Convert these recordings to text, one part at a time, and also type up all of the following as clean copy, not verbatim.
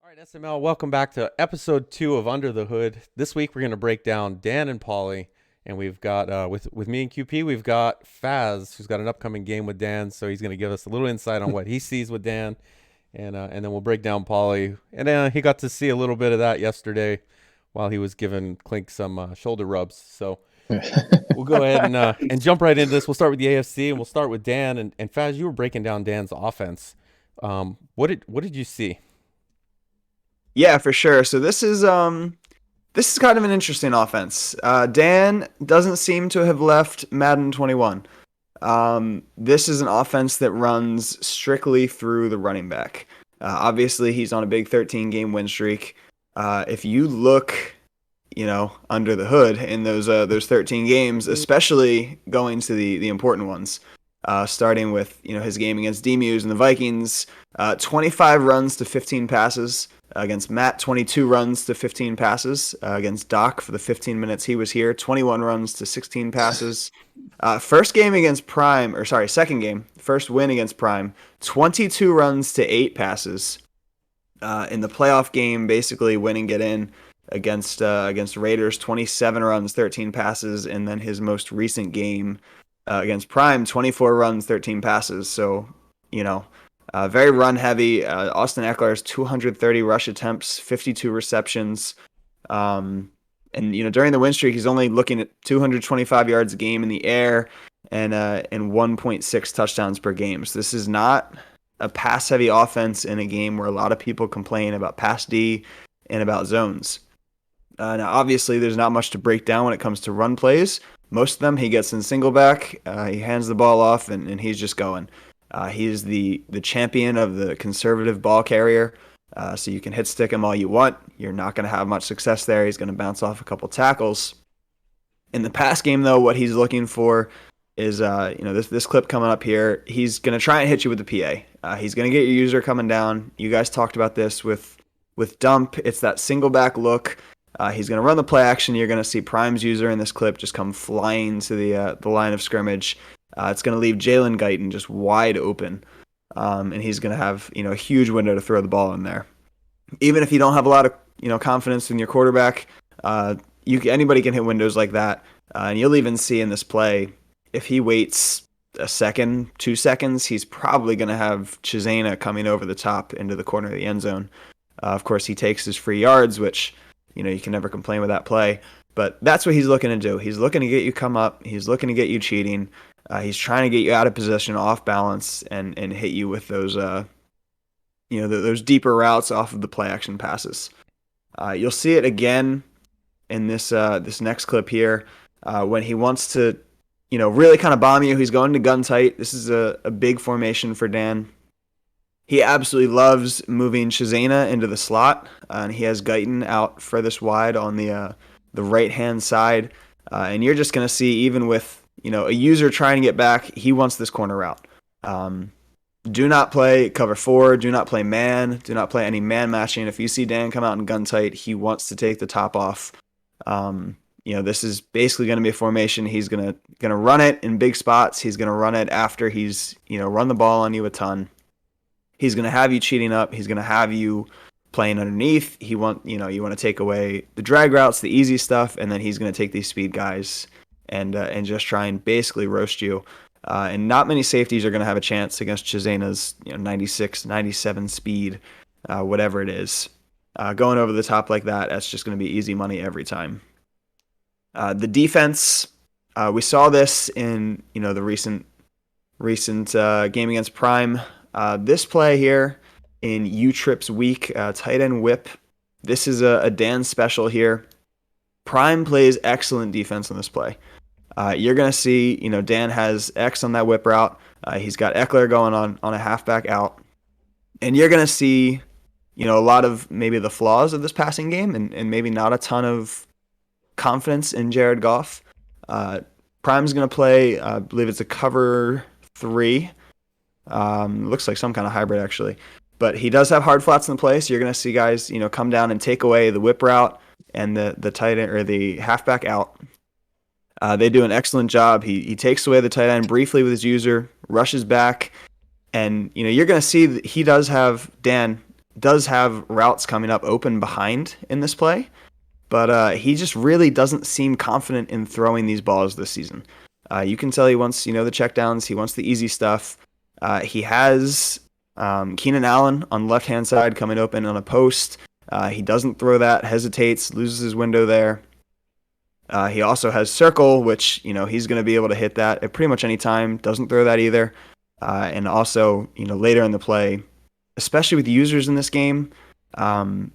All right, SML, welcome back to episode 2 of Under the Hood. This week we're going to break down Dan and Pauly, and we've got with me and QP, we've got Faz, who's got an upcoming game with Dan, so he's going to give us a little insight on what he sees with Dan, and then we'll break down Pauly. And he got to see a little bit of that yesterday while he was giving Clink some shoulder rubs. So we'll go ahead and jump right into this. We'll start with the AFC, and we'll start with Dan. And Faz, you were breaking down Dan's offense. What did you see? Yeah, for sure. So this is kind of an interesting offense. Dan doesn't seem to have left Madden 21. This is an offense that runs strictly through the running back. Obviously, he's on a big 13 game win streak. If you look, under the hood in those 13 games, especially going to the important ones, starting with his game against D-Muse and the Vikings, 25 runs to 15 passes. Against Matt, 22 runs to 15 passes. Against Doc, for the 15 minutes he was here, 21 runs to 16 passes. Second game, first win against Prime, 22 runs to 8 passes. In the playoff game, basically winning get in against Raiders, 27 runs, 13 passes, and then his most recent game against Prime, 24 runs, 13 passes. So, very run heavy. Austin Eckler's 230 rush attempts, 52 receptions. And during the win streak, he's only looking at 225 yards a game in the air and 1.6 touchdowns per game. So this is not a pass heavy offense in a game where a lot of people complain about pass D and about zones. Now, obviously, there's not much to break down when it comes to run plays. Most of them he gets in single back. He hands the ball off and he's just going. He's the champion of the conservative ball carrier, so you can hit stick him all you want. You're not going to have much success there. He's going to bounce off a couple tackles. In the pass game, though, what he's looking for is, this clip coming up here. He's going to try and hit you with the PA. He's going to get your user coming down. You guys talked about this with Dump. It's that single back look. He's going to run the play action. You're going to see Prime's user in this clip just come flying to the line of scrimmage. It's going to leave Jalen Guyton just wide open, and he's going to have a huge window to throw the ball in there. Even if you don't have a lot of confidence in your quarterback, anybody can hit windows like that, and you'll even see in this play if he waits a second, 2 seconds, he's probably going to have Chisena coming over the top into the corner of the end zone. Of course, he takes his free yards, which you can never complain with that play. But that's what he's looking to do. He's looking to get you come up. He's looking to get you cheating. He's trying to get you out of position, off balance, and hit you with those those deeper routes off of the play action passes. You'll see it again in this next clip here when he wants to really kind of bomb you. He's going to gun tight. This is a big formation for Dan. He absolutely loves moving Chisena into the slot, and he has Guyton out furthest wide on the right hand side, and you're just going to see, even with a user trying to get back, he wants this corner route. Do not play cover 4. Do not play man. Do not play any man matching. If you see Dan come out in gun tight, he wants to take the top off. This is basically going to be a formation. He's gonna run it in big spots. He's gonna run it after he's run the ball on you a ton. He's gonna have you cheating up. He's gonna have you playing underneath. You want to take away the drag routes, the easy stuff, and then he's gonna take these speed guys and just try and basically roast you. And not many safeties are going to have a chance against Chisena's 96, 97 speed, whatever it is. Going over the top like that, that's just going to be easy money every time. The defense, we saw this in the recent game against Prime. This play here in U-Trip's week, tight end whip. This is a Dan special here. Prime plays excellent defense on this play. You're going to see, Dan has X on that whip route. He's got Eckler going on a halfback out. And you're going to see, a lot of maybe the flaws of this passing game and maybe not a ton of confidence in Jared Goff. Prime's going to play, I believe it's a cover 3. Looks like some kind of hybrid, actually. But he does have hard flats in the play, so you're going to see guys, come down and take away the whip route and the tight end or the halfback out. They do an excellent job. He takes away the tight end briefly with his user, rushes back, and you're going to see that he does have Dan does have routes coming up open behind in this play, but he just really doesn't seem confident in throwing these balls this season. You can tell he wants, the checkdowns. He wants the easy stuff. He has Keenan Allen on the left-hand side coming open on a post. He doesn't throw that, hesitates, loses his window there. He also has circle, which, he's going to be able to hit that at pretty much any time. Doesn't throw that either. And also, later in the play, especially with users in this game,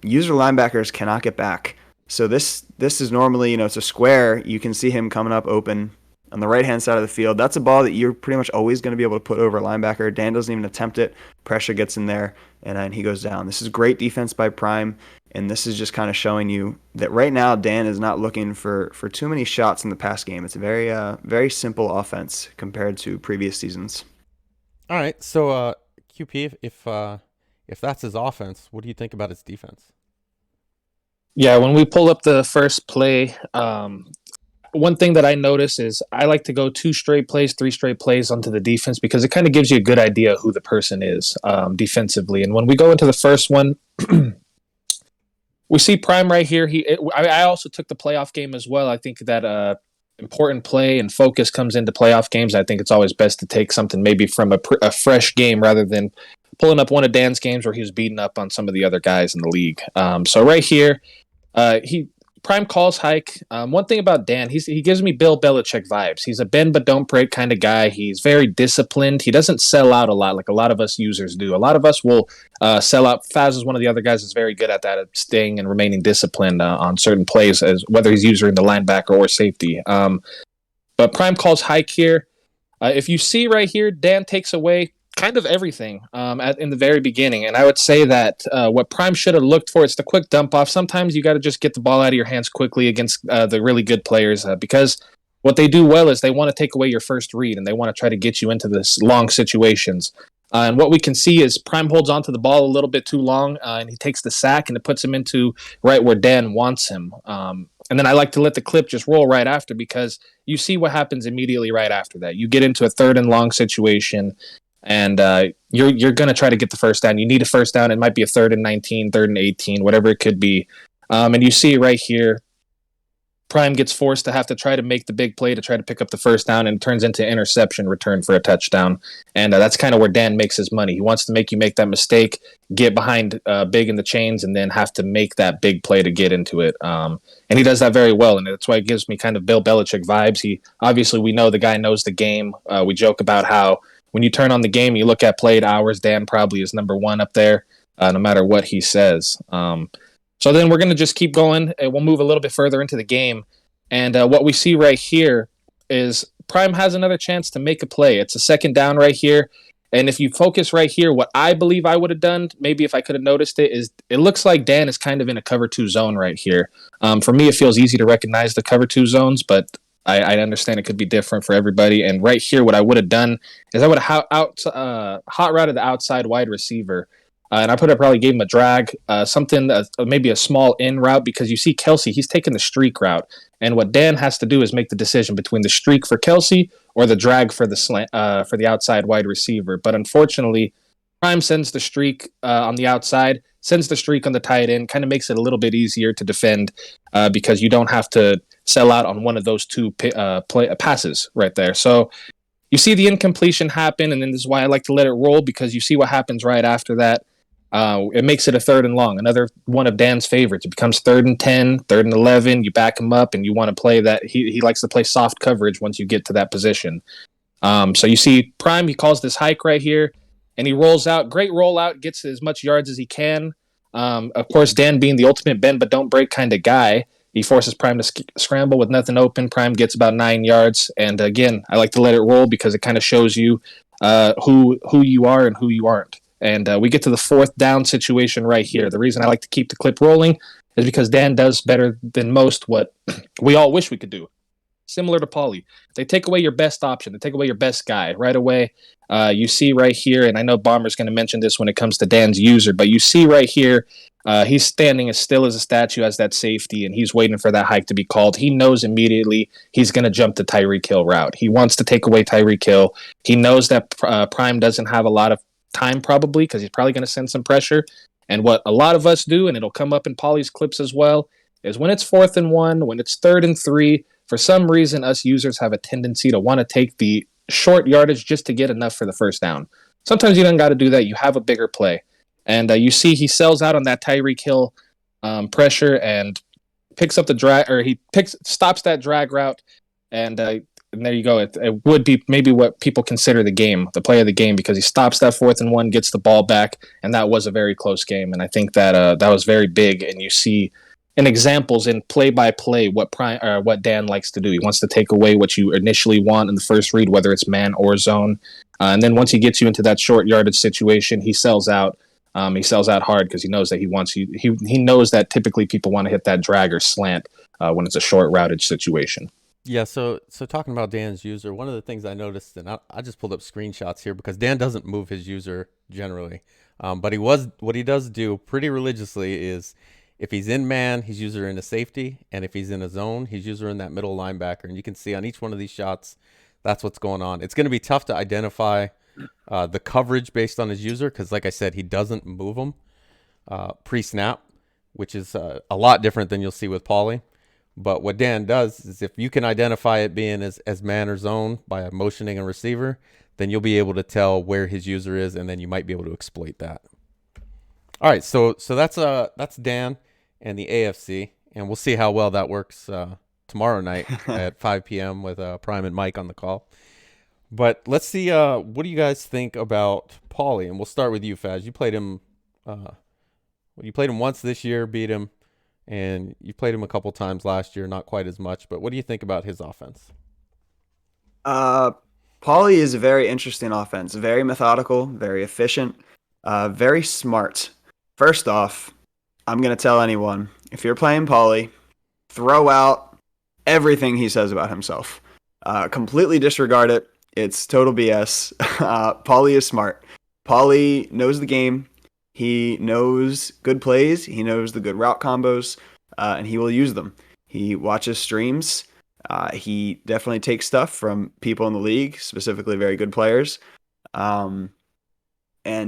user linebackers cannot get back. So this is normally, it's a square. You can see him coming up open on the right-hand side of the field. That's a ball that you're pretty much always going to be able to put over a linebacker. Dan doesn't even attempt it. Pressure gets in there, and then he goes down. This is great defense by Prime, and this is just kind of showing you that right now Dan is not looking for too many shots in the pass game. It's a very simple offense compared to previous seasons. All right, so QP, if that's his offense, what do you think about his defense? Yeah, when we pull up the first play, one thing that I notice is I like to go 2 straight plays, 3 straight plays onto the defense because it kind of gives you a good idea who the person is defensively. And when we go into the first one, we see Prime right here. I also took the playoff game as well. I think that important play and focus comes into playoff games. I think it's always best to take something maybe from a fresh game rather than pulling up one of Dan's games where he was beating up on some of the other guys in the league. So right here, Prime calls hike. One thing about Dan, he gives me Bill Belichick vibes. He's a bend but don't break kind of guy. He's very disciplined. He doesn't sell out a lot like a lot of us users do. A lot of us will sell out. Faz is one of the other guys that's very good at that, at staying and remaining disciplined on certain plays, as whether he's using the linebacker or safety. But Prime calls hike here. If you see right here, Dan takes away kind of everything in the very beginning. And I would say that what Prime should have looked for is the quick dump off. Sometimes you got to just get the ball out of your hands quickly against the really good players because what they do well is they want to take away your first read and they want to try to get you into this long situations. And what we can see is Prime holds onto the ball a little bit too long and he takes the sack and it puts him into right where Dan wants him. And then I like to let the clip just roll right after because you see what happens immediately right after that. You get into a 3rd and long situation. And you're going to try to get the first down. You need a first down. It might be a 3rd and 19, 3rd and 18, whatever it could be. And you see right here, Prime gets forced to have to try to make the big play to try to pick up the first down, and it turns into interception return for a touchdown. And that's kind of where Dan makes his money. He wants to make you make that mistake, get behind big in the chains, and then have to make that big play to get into it. And he does that very well, and that's why it gives me kind of Bill Belichick vibes. Obviously, we know the guy knows the game. We joke about how when you turn on the game, you look at played hours, Dan probably is number 1 up there, no matter what he says. So then we're going to just keep going, and we'll move a little bit further into the game. And what we see right here is Prime has another chance to make a play. It's a 2nd down right here. And if you focus right here, what I believe I would have done, maybe if I could have noticed it, is it looks like Dan is kind of in a cover 2 zone right here. For me, it feels easy to recognize the cover 2 zones, but I understand it could be different for everybody. And right here, what I would have done is I would have hot routed the outside wide receiver. And I probably gave him a drag, something, maybe a small in route, because you see Kelsey, he's taking the streak route. And what Dan has to do is make the decision between the streak for Kelsey or the drag for the outside wide receiver. But unfortunately, Prime sends the streak on the outside, sends the streak on the tight end, kind of makes it a little bit easier to defend because you don't have to sell out on one of those 2 passes right there. So you see the incompletion happen, and then this is why I like to let it roll, because you see what happens right after that. It makes it a 3rd and long, another one of Dan's favorites. It becomes 3rd and 10, 3rd and 11. You back him up, and you want to play that. He likes to play soft coverage once you get to that position. So you see Prime, he calls this hike right here, and he rolls out. Great rollout, gets as much yards as he can. Of course, Dan being the ultimate bend but don't break kind of guy, he forces Prime to scramble with nothing open. Prime gets about 9 yards. And again, I like to let it roll because it kind of shows you who you are and who you aren't. And we get to the 4th down situation right here. The reason I like to keep the clip rolling is because Dan does better than most what we all wish we could do. Similar to Pauly. They take away your best option. They take away your best guy right away. You see right here, and I know Bomber's going to mention this when it comes to Dan's user, but you see right here, he's standing as still as a statue as that safety, and he's waiting for that hike to be called. He knows immediately he's going to jump the Tyreek Hill route. He wants to take away Tyreek Hill. He knows that Prime doesn't have a lot of time probably because he's probably going to send some pressure. And what a lot of us do, and it'll come up in Pauly's clips as well, is when it's 4th and 1, when it's 3rd and 3, for some reason, us users have a tendency to want to take the short yardage just to get enough for the first down. Sometimes you don't got to do that. You have a bigger play. And you see he sells out on that Tyreek Hill pressure and picks up the drag, or stops that drag route. And there you go. It would be maybe what people consider the play of the game, because he stops that 4th and 1, gets the ball back, and that was a very close game. And I think that that was very big. And you see in examples in play by play what Dan likes to do. He wants to take away what you initially want in the first read, whether it's man or zone, and then once he gets you into that short yardage situation, he sells out. He sells out hard because he knows that he wants you. He knows that typically people want to hit that drag or slant when it's a short routage situation. Yeah, so talking about Dan's user, one of the things I noticed, and I just pulled up screenshots here because Dan doesn't move his user generally, but what he does do pretty religiously is if he's in man, he's user in a safety, and if he's in a zone, he's user in that middle linebacker. And you can see on each one of these shots, that's what's going on. It's going to be tough to identify the coverage based on his user because, like I said, he doesn't move them pre-snap, which is a lot different than you'll see with Pauly. But what Dan does is if you can identify it being as man or zone by motioning a receiver, then you'll be able to tell where his user is, and then you might be able to exploit that. All right, so that's Dan and the AFC, and we'll see how well that works tomorrow night at 5 p.m. with Prime and Mike on the call. But let's see, what do you guys think about Pauly? And we'll start with you, Faz. You played him once this year, beat him. And you played him a couple times last year, not quite as much. But what do you think about his offense? Pauly is a very interesting offense. Very methodical, very efficient, very smart. First off, I'm going to tell anyone, if you're playing Pauly, throw out everything he says about himself. Completely disregard it. It's total BS. Pauly is smart. Pauly knows the game. He knows good plays. He knows the good route combos, and he will use them. He watches streams. He definitely takes stuff from people in the league, specifically very good players. And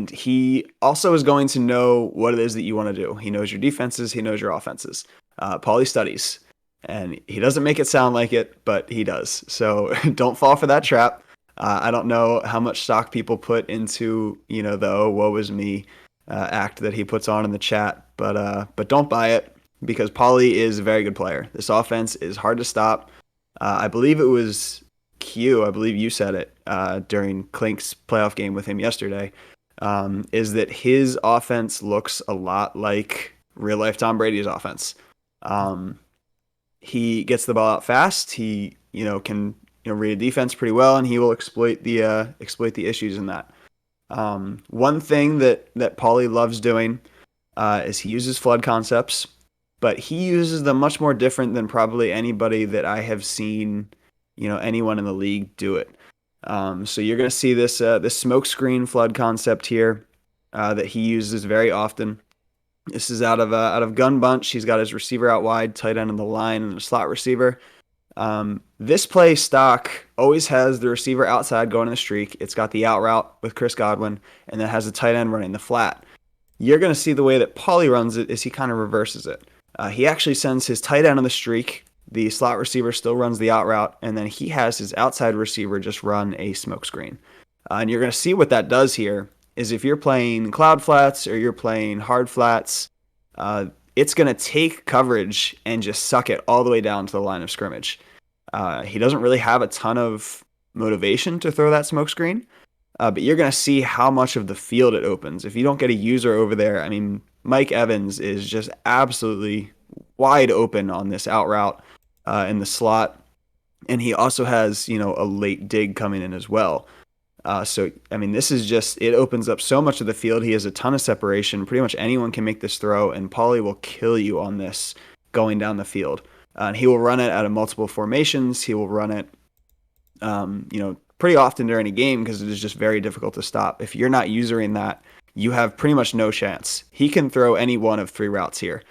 he also is going to know what it is that you want to do. He knows your defenses. He knows your offenses. Pauly studies, and he doesn't make it sound like it, but he does. So don't fall for that trap. I don't know how much stock people put into, the "oh, woe is me" act that he puts on in the chat, but don't buy it because Pauly is a very good player. This offense is hard to stop. I believe it was Q. I believe you said it during Clink's playoff game with him yesterday. Is that his offense looks a lot like real life Tom Brady's offense. He gets the ball out fast. He can read a defense pretty well, and he will exploit the issues in that. One thing that Pauly loves doing is he uses flood concepts, but he uses them much more different than probably anybody that I have seen, anyone in the league do it. So you're going to see this smoke screen flood concept here that he uses very often. This is out of gun bunch. He's got his receiver out wide, tight end in the line, and a slot receiver. This play stock always has the receiver outside going in the streak. It's got the out route with Chris Godwin, and then has the tight end running the flat. You're going to see the way that Pauly runs it is he kind of reverses it. He actually sends his tight end on the streak. The slot receiver still runs the out route, and then he has his outside receiver just run a smoke screen. And you're going to see what that does here is if you're playing cloud flats or you're playing hard flats, it's going to take coverage and just suck it all the way down to the line of scrimmage. He doesn't really have a ton of motivation to throw that smoke screen, but you're going to see how much of the field it opens. If you don't get a user over there, I mean, Mike Evans is just absolutely wide open on this out route in the slot, and he also has, a late dig coming in as well. So, I mean, this is just, it opens up so much of the field. He has a ton of separation. Pretty much anyone can make this throw, and Pauly will kill you on this going down the field. And he will run it out of multiple formations. He will run it, pretty often during a game because it is just very difficult to stop. If you're not using that, you have pretty much no chance. He can throw any one of three routes here.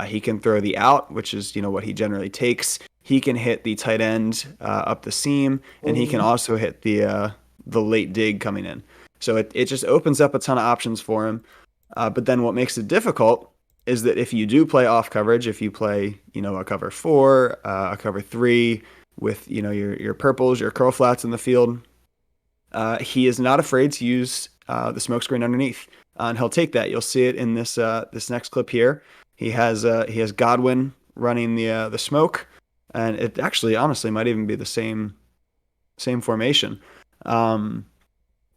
He can throw the out, which is, what he generally takes. He can hit the tight end up the seam, and he can also hit the late dig coming in. So it just opens up a ton of options for him. But then what makes it difficult is that if you do play off coverage, if you play, a cover four, a cover three with, your purples, your curl flats in the field, he is not afraid to use the smoke screen underneath, and he'll take that. You'll see it in this next clip here. He has Godwin running the smoke, and it actually honestly might even be the same formation. But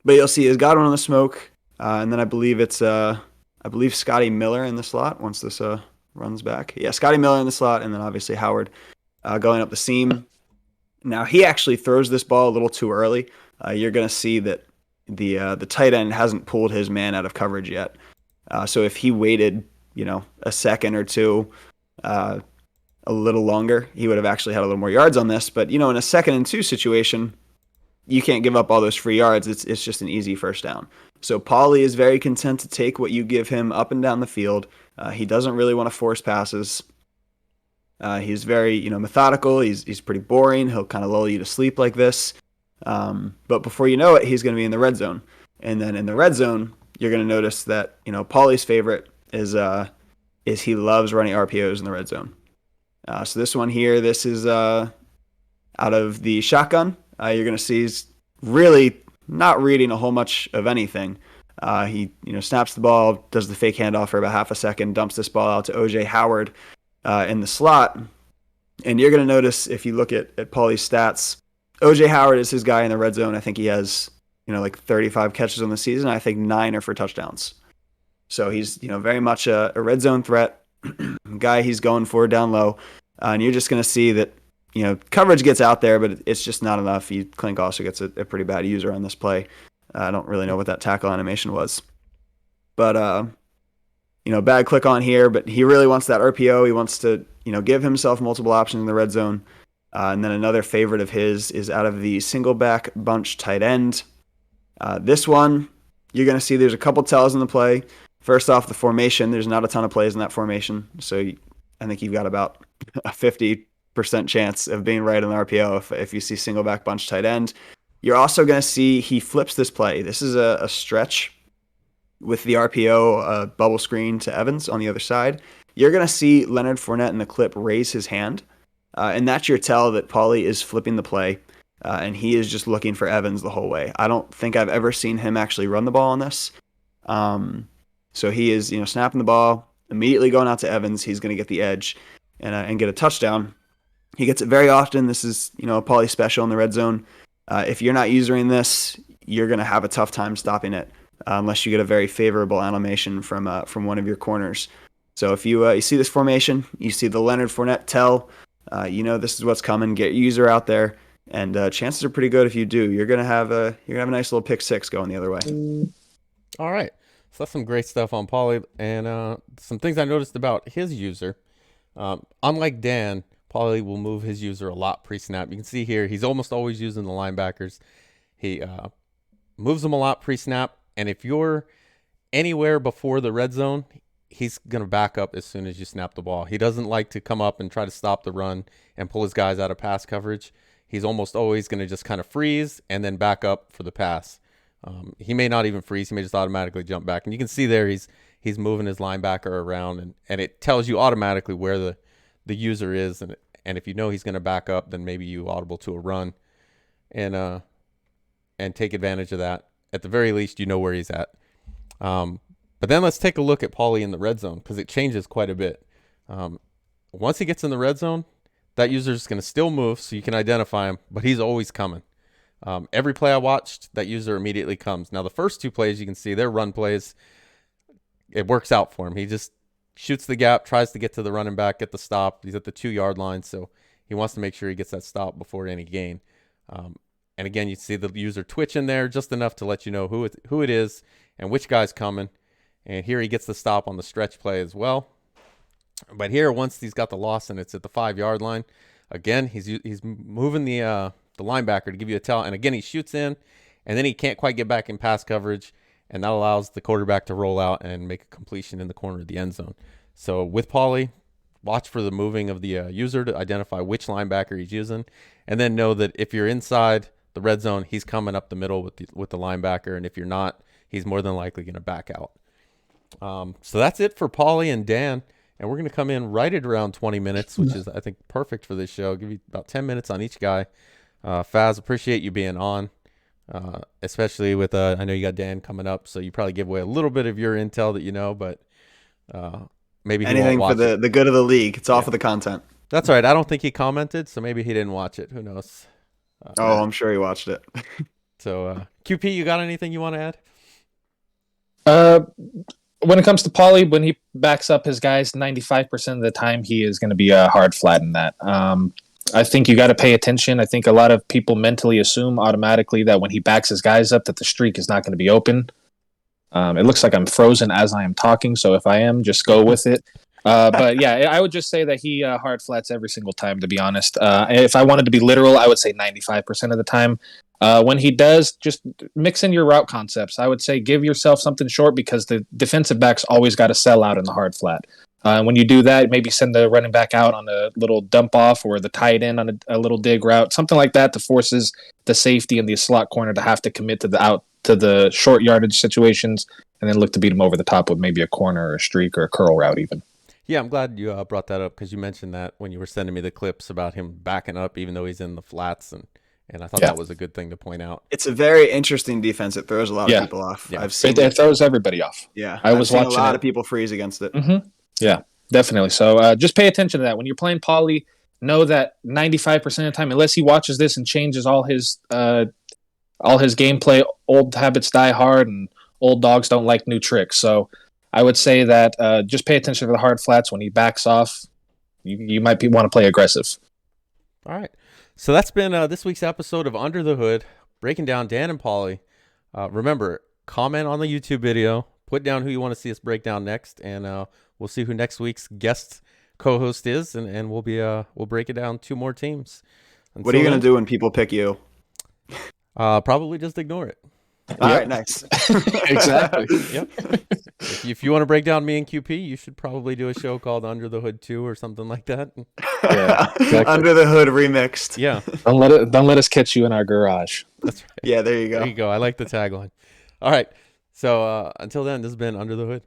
you'll see his Godwin on the smoke, and then I believe Scotty Miller in the slot once this runs back. Yeah, Scotty Miller in the slot, and then obviously Howard going up the seam. Now he actually throws this ball a little too early. You're going to see that the tight end hasn't pulled his man out of coverage yet. So if he waited, a second or two, a little longer, he would have actually had a little more yards on this. But in a 2nd and 2 situation, you can't give up all those free yards. It's just an easy first down. So Pauly is very content to take what you give him up and down the field. He doesn't really want to force passes. He's very, methodical. He's pretty boring. He'll kind of lull you to sleep like this. But before you know it, he's going to be in the red zone. And then in the red zone, you're going to notice that, Pauly's favorite is he loves running RPOs in the red zone. So this one here, this is out of the shotgun. You're going to see he's really not reading a whole much of anything. He snaps the ball, does the fake handoff for about half a second, dumps this ball out to O.J. Howard in the slot. And you're going to notice if you look at Pauly's stats, O.J. Howard is his guy in the red zone. I think he has, like 35 catches on the season. I think 9 are for touchdowns. So he's, very much a red zone threat guy he's going for down low. And you're just going to see that, coverage gets out there, but it's just not enough. Klink also gets a pretty bad user on this play. I don't really know what that tackle animation was. But, bad click on here, but he really wants that RPO. He wants to, give himself multiple options in the red zone. And then another favorite of his is out of the single back bunch tight end. This one, you're going to see there's a couple tells in the play. First off, the formation, there's not a ton of plays in that formation. So I think you've got about a 50% chance of being right on the RPO if you see single back bunch tight end. You're also going to see he flips this play. This is a stretch with the RPO bubble screen to Evans on the other side. You're going to see Leonard Fournette in the clip raise his hand. And that's your tell that Pauly is flipping the play. And he is just looking for Evans the whole way. I don't think I've ever seen him actually run the ball on this. So he is, snapping the ball, immediately going out to Evans. He's going to get the edge and get a touchdown. He gets it very often. This is, a Pauly special in the red zone. If you're not using this, you're going to have a tough time stopping it unless you get a very favorable animation from one of your corners. So if you see this formation, you see the Leonard Fournette tell, this is what's coming. Get your user out there, and chances are pretty good if you do. You're gonna have a nice little pick six going the other way. All right, so that's some great stuff on Pauly, and some things I noticed about his user. Unlike Dan, Pauly will move his user a lot pre-snap. You can see here he's almost always using the linebackers. He moves them a lot pre-snap, and if you're anywhere before the red zone, he's going to back up as soon as you snap the ball. He doesn't like to come up and try to stop the run and pull his guys out of pass coverage. He's almost always going to just kind of freeze and then back up for the pass. He may not even freeze. He may just automatically jump back. And you can see there he's moving his linebacker around, and it tells you automatically where the user is. And if you know he's going to back up, then maybe you audible to a run and take advantage of that. At the very least, you know where he's at. But then let's take a look at Pauly in the red zone because it changes quite a bit. Once he gets in the red zone, that user is going to still move so you can identify him, but he's always coming. Every play I watched, that user immediately comes. Now, the first two plays you can see, they're run plays. It works out for him. He just shoots the gap, tries to get to the running back, get the stop. He's at the 2-yard line, so he wants to make sure he gets that stop before any gain. And again, you see the user twitch in there just enough to let you know who it is and which guy's coming. And here he gets the stop on the stretch play as well. But here, once he's got the loss and it's at the 5-yard line, again, he's moving the linebacker to give you a tell. And again, he shoots in, and then he can't quite get back in pass coverage, and that allows the quarterback to roll out and make a completion in the corner of the end zone. So with Pauly, watch for the moving of the user to identify which linebacker he's using, and then know that if you're inside the red zone, he's coming up the middle with the linebacker, and if you're not, he's more than likely going to back out. So that's it for Pauly and Dan. And we're going to come in right at around 20 minutes, which is, I think, perfect for this show. I'll give you about 10 minutes on each guy. Faz, appreciate you being on, especially with, I know you got Dan coming up, so you probably give away a little bit of your intel that you know, but maybe he won't Anything for watch the good of the league. It's all for the content. That's all right. I don't think he commented, so maybe he didn't watch it. Who knows? I'm sure he watched it. So, QP, you got anything you want to add? When it comes to Pauly, when he backs up his guys, 95% of the time he is going to be a hard flat in that. I think you got to pay attention. I think a lot of people mentally assume automatically that when he backs his guys up, that the streak is not going to be open. It looks like I'm frozen as I am talking, so if I am, just go with it. But yeah, I would just say that he hard flats every single time, to be honest. If I wanted to be literal, I would say 95% of the time. When he does, just mix in your route concepts. I would say give yourself something short because the defensive backs always got to sell out in the hard flat. When you do that, maybe send the running back out on a little dump off or the tight end on a little dig route, something like that, to forces the safety and the slot corner to have to commit to the short yardage situations, and then look to beat him over the top with maybe a corner or a streak or a curl route even. Yeah, I'm glad you brought that up because you mentioned that when you were sending me the clips about him backing up even though he's in the flats, and I thought that was a good thing to point out. It's a very interesting defense. It throws a lot of people off. Yeah. I've seen it throws everybody off. Yeah, I've seen watching a lot of people freeze against it. Mm-hmm. Yeah, definitely. So just pay attention to that. When you're playing Pauly, know that 95% of the time, unless he watches this and changes all his gameplay, old habits die hard and old dogs don't like new tricks. So I would say that just pay attention to the hard flats. When he backs off, you might want to play aggressive. All right. So that's been this week's episode of Under the Hood, breaking down Dan and Pauly. Remember, comment on the YouTube video, put down who you want to see us break down next, and we'll see who next week's guest co-host is, and we'll break it down 2 more teams. What are you going to do when people pick you? Probably just ignore it. All right, nice. Exactly. Yep. If you want to break down me and QP, you should probably do a show called Under the Hood 2 or something like that. Yeah, exactly. Under the Hood remixed. Yeah. Don't let us catch you in our garage. That's right. Yeah, there you go. There you go. I like the tagline. All right. So until then, this has been Under the Hood.